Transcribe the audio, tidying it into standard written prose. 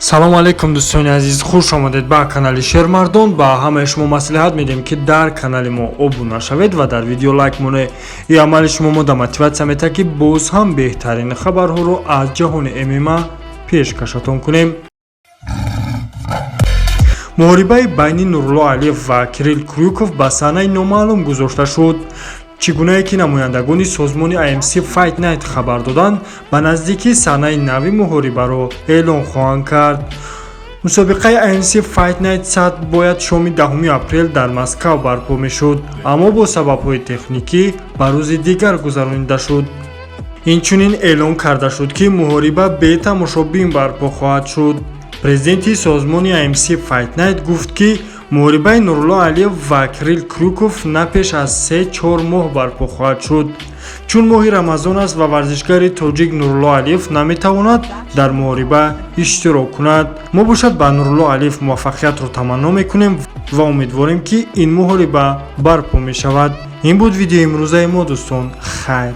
салому алейкум дӯстони азиз, хуш омадед ба канали Шермардон. ба ҳамаи шумо маслиҳат медиҳем ки дар канали мо обуна шавед ва дар видео лайк монед. и амали шумо мода мотиватсия метавад ки боз ҳам беҳтарин хабарҳоро аз ҷаҳони ММА пешкашатон кунем. муҳорибаи байни Нурулло Алиев ва Кирилл Крюков ба санаи номаълум гузошта шуд. чӣ гунае ки намояндагони созмони IMC Fight Night хабар доданд, ба наздикӣ санаи нави муҳорибаро эълон хоҳанд кард. мусобиқаи IMC Fight Night 100 бояд шоми 10 апрел дар Москав барпо мешуд, аммо бо сабабҳои техникӣ ба рӯзи дигар гузаронида шуд. инчунин эълон карда шуд ки муҳориба бе тамошобин барпо хоҳад шуд. президенти созмони IMC Fight Night гуфт ки муҳорибаи Нурулло Алиев ва Кирилл Крюков на пеш аз 3-4 моҳ барпо хоҳад шуд. чун моҳи рамазон аст ва варзишгари тоҷик Нурулло Алиев наметавонад дар муҳориба иштирок кунад. мо бошад ба Нурулло Алиев муваффақиятро таманно мекунем ва умедворем ки ин муҳориба барпо мешавад. ин буд видеои имрӯзаи мо дӯстон. хайр.